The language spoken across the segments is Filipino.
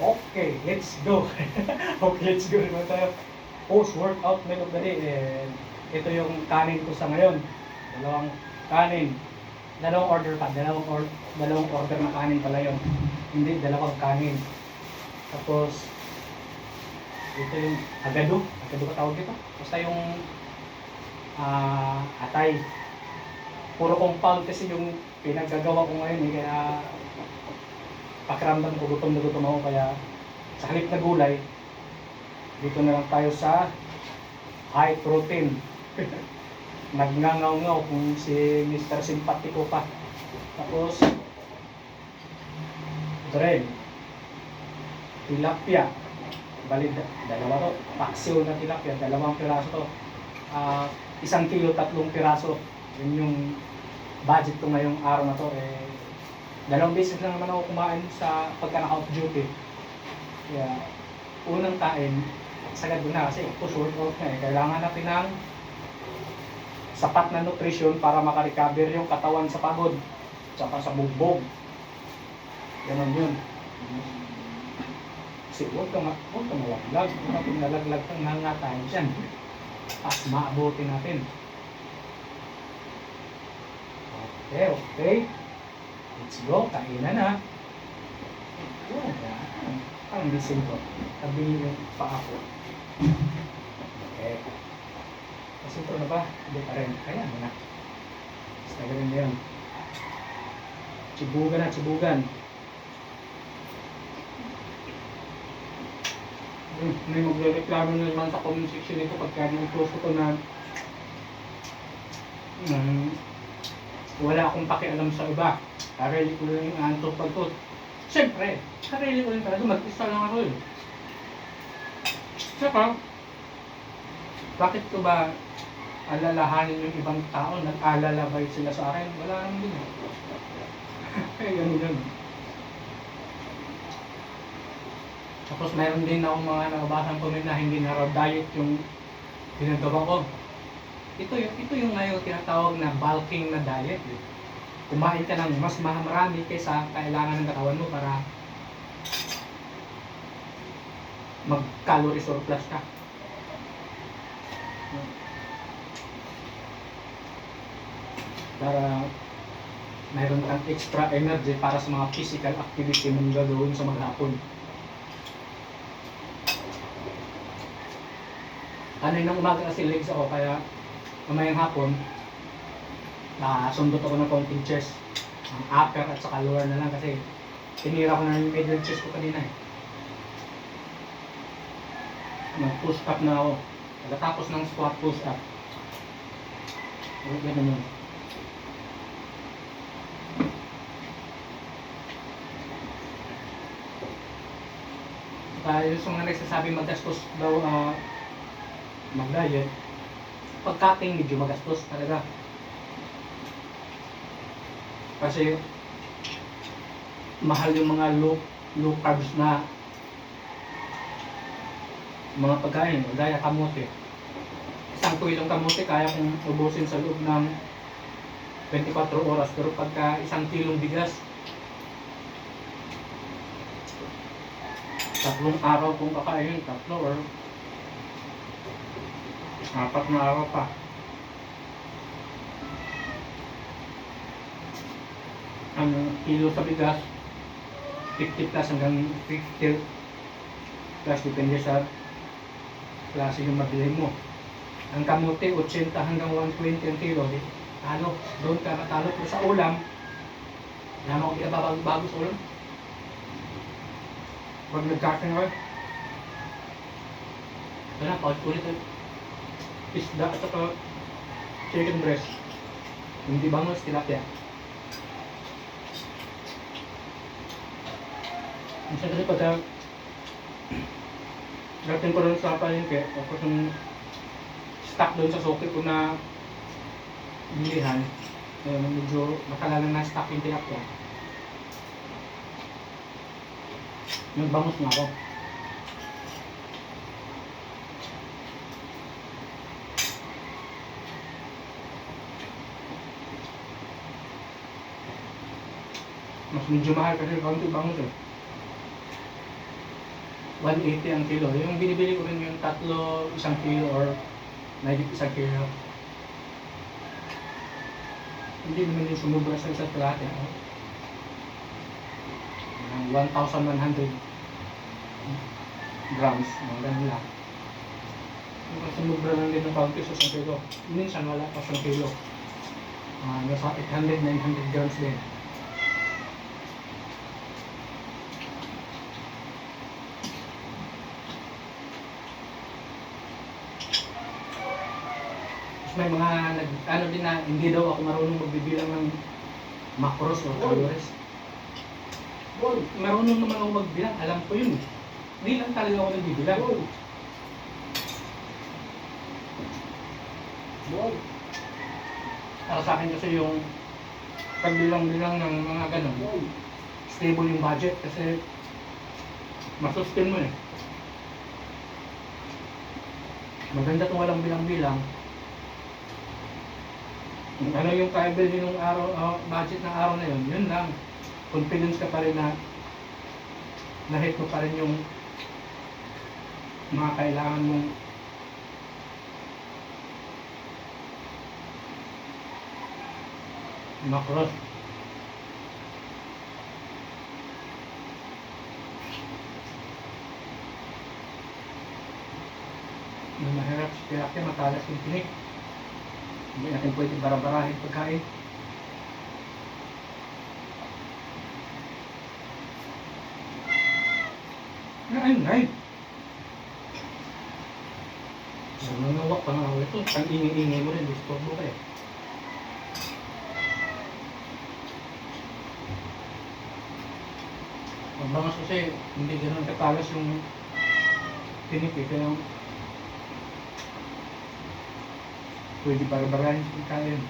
Okay, let's go. Okay, let's go naman tayo. Post-workout meal of the day. And ito yung kanin ko sa ngayon. Dalawang kanin. Dalawang order pa. Dalawang order na kanin pala yun. Hindi, dalawang kanin. Tapos, ito yung agado. Agado ka tawag dito? Basta yung atay. Puro compound kasi yung pinaggagawa ko ngayon. Kaya pakiramdam ko gutom na gutom ako, kaya sa halip na gulay dito na lang tayo sa high protein. Nagngangaw-ngaw kung si Mr. Simpatiko pa. Tapos ito rin, tilapia, bali dalawa to, paksiw na tilapia, 2 piraso to. 1 kilo 3 piraso, yun yung budget ko ngayong araw na to. 2 beses lang naman ako kumain sa pagka naka-off duty. Kaya, unang kain, sagad na kasi post-workout na Kailangan natin ng sapat na nutrition para makarecover yung katawan sa pagod, tsaka sa bugbog. Ganon yun. Kasi huwag ka malaglag. Kung nalaglag kang nangatayin dyan, pas maabutin natin. Okay. Let's go, kainan na. Yan. Ang gising ko. Tabi yung paa ko. Okay. Pasintro na ba? Hindi pa rin. Kaya mo na. Basta ganun na yun. Chibugan. May magre-reklamo na naman sa comment section nito pagka nung-post ko to na wala akong pakialam sa iba. Kareli ko lang yung antok pagtot. Siyempre, kareli ko lang talaga. Mag-isa lang ako eh. Saka, bakit ko ba alalahanin yung ibang tao? Nag-alalabay sila sa akin? Wala naman din eh. Kaya ganun yun. Tapos mayroon din akong mga nakabasang comment na hindi na raw diet yung ginagawa ko. Ito yung ngayon tinatawag na bulking na diet eh. Kumain ka ng mas marami kaysa kailangan ng katawan mo para mag-calorie surplus ka. Para mayroon kang extra energy para sa mga physical activity mong gagawin sa maghapon. Kaninang umaga kasi legs ako, kaya mamayang hapon sundot ako ng konting chest, ang upper at saka lower na lang kasi tinira ko na yung middle chest ko kanina eh. Nag-push up na ako pagkatapos ng squat push up. Ganun yun. Yung mga nagsasabi magastos daw mag-diet, pag-cutting medyo magastos talaga. Kasi mahal yung mga low carbs na mga pagkain, gaya kamote. 1 kilong kamote kaya kong ubusin sa loob ng 24 oras. Pero pagka 1 kilong bigas, 3 araw kung kakainin, 3 or 4 na araw pa. Ang kilo sa bigas 50 plus hanggang 50 plus, depende sa klase yung mabili mo. Ang kamote 80 hanggang 120 ang kilo, doon ka natalo. Pero sa ulam, naman ko bago sa ulam. Pag nagkaking ako, paulit-ulit isda at saka chicken breast, hindi bangos, tilapia. Minsan kasi pagka dating ko rin sa palengke, tapos yung stock doon sa suki ko na bilihan, medyo matagal na stock yung tilapia. Nagbangos na ako. Mas medyo mahal kasi kaunti bangus eh. 180 ang kilo. Yung binibili ko rin yung tatlo, isang kilo or mahigit isang kilo. Hindi naman yung sumubra sa isa't kalahati. 1,100 grams, mga ganun lang. Yung sumubra lang din ng kaunti sa isang kilo. Minsan wala pa sa kilo. Nasa 800, 900 grams din. May mga ano din na hindi daw ako marunong magbibilang ng macros o calories. Marunong naman ako magbilang, alam ko yun. Hindi lang talaga ako nagbibilang. Para sa akin kasi yung pagbilang-bilang ng mga ganun, stable yung budget kasi masustain mo eh. Maganda kung walang bilang-bilang. Ano yung kaya bilhin ng araw, budget ng araw na yun, yun lang. Confidence ka pa rin na na-hit mo pa rin yung mga kailangan mong macros. Yung mahirap si tilapia, matalas yung tinik. Hindi natin pwede barabarahin pagkain. Ay. Nanganawak pa nga ako ito. Ang ingay-ingay mo rin, disturbo ka eh. Ang bangas kasi, hindi ganoon katalas yung tinik eh. Kaya pwede barabarahin sa pagkain.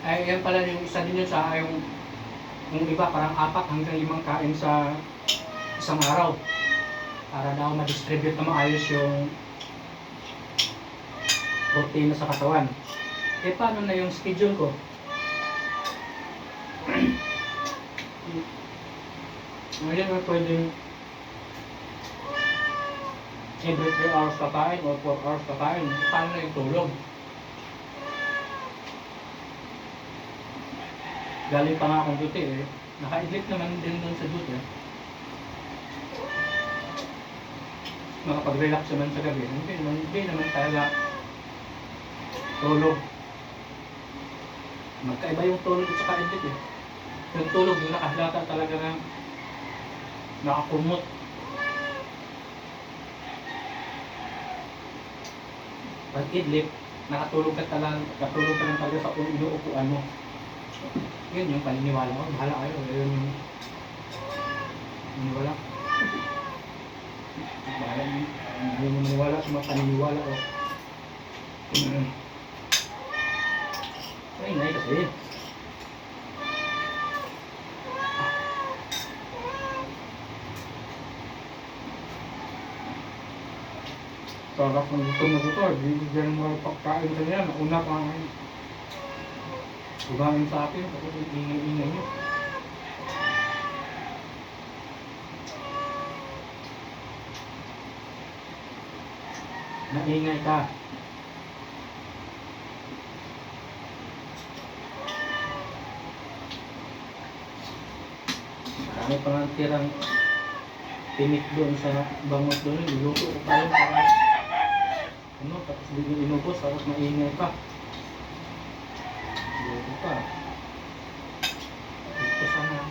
Ay, yan pala yung isa din yun sa yung iba parang 4 hanggang 5 kain sa isang araw para daw ma-distribute na maayos yung protein sa katawan. Eh paano na yung schedule ko? Ngayon na pwedeng every 3 hours kakain o 4 hours kakain. Paano na yung tulog? Galing pa nga akong duty eh. Naka-idlip naman din doon sa duty. Makapag-relax naman sa gabi. Hindi naman talaga tulog. Magkaiba yung tulog at saka idlip eh. Yung tulog, yung nakahlata talaga na nakakumot. Pag idlip, nakatulog ka lang talaga sa inuupuan mo. Yun yung paniniwala ko. Bahala kayo. Yun yung paniniwala. Bahala yun. Hindi mo maniwala sa mga paniniwala ko. Ay, nay kasi. Sarap ng gusto mo ito. Bigyan mo pagkain sa niya. Nauna pa nga. Bumamin sa akin, tapos yung ingay-ingay nyo. Naingay ka. Marami pa nga tirang tinik doon sa bangot doon. Niluto ko pa yun para tapos biglang inubos, tapos maingay pa. Ito pa. Ito sana.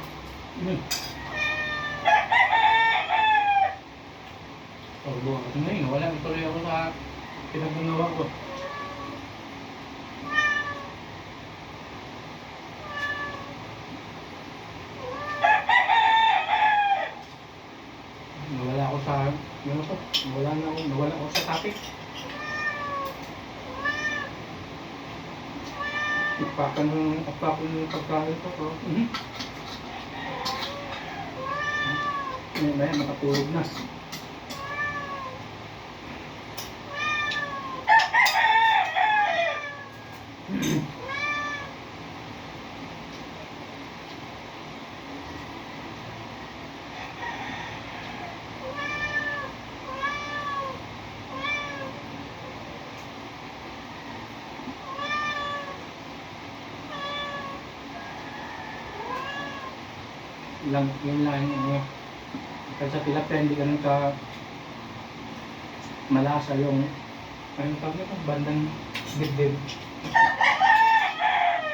Torbo ako ngayon. Wala. Ituloy ako sa pinagmanawa ko. Nawala ako sa nawala ako sa topic. Ipakan ng pagkain ko. Ngayon, nakatulog na. lang, yun lang ano. Kasi sa tilapia hindi ganun ka malasa yung ano tawag nito, bandang dibdib.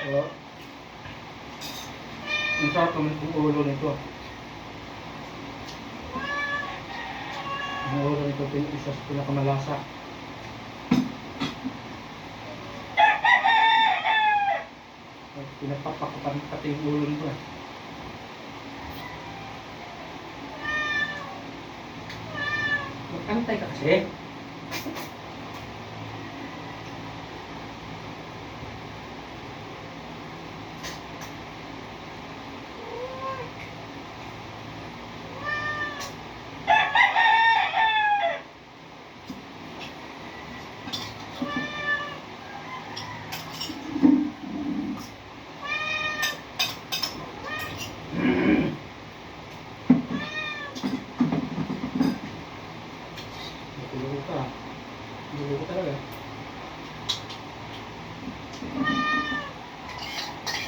So, ang sarap naman kung ulo nito. Ang ulo nito isa sa pinakamalasa. Pinagpapakupan pati yung ulo nito eh. Magkantay ka kasi. Natulog ka. Natulog ka talaga.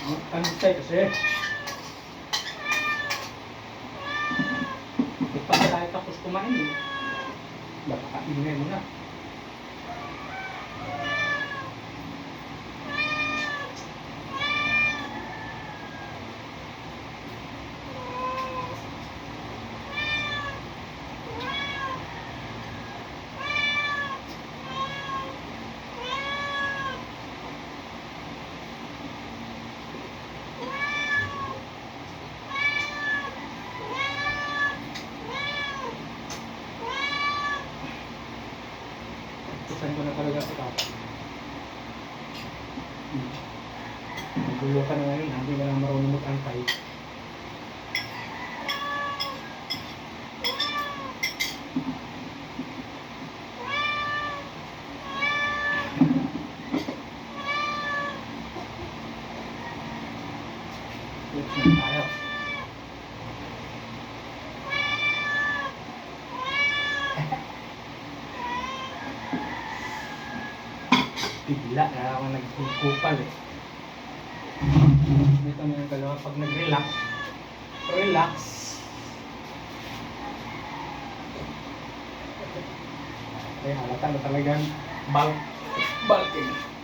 Magkantay kasi. Pag tayo tapos kumain eh. Napakaingay mo na. Saan ko na talaga sa kapal. Nagulo ka na ngayon, hindi ka na marunong mag-antay. Let's na tayo. Bigla na ako nagkukupal eh. Dito mo yung dalawa pag nag-relax. Relax. Kaya halata na talagang bulking.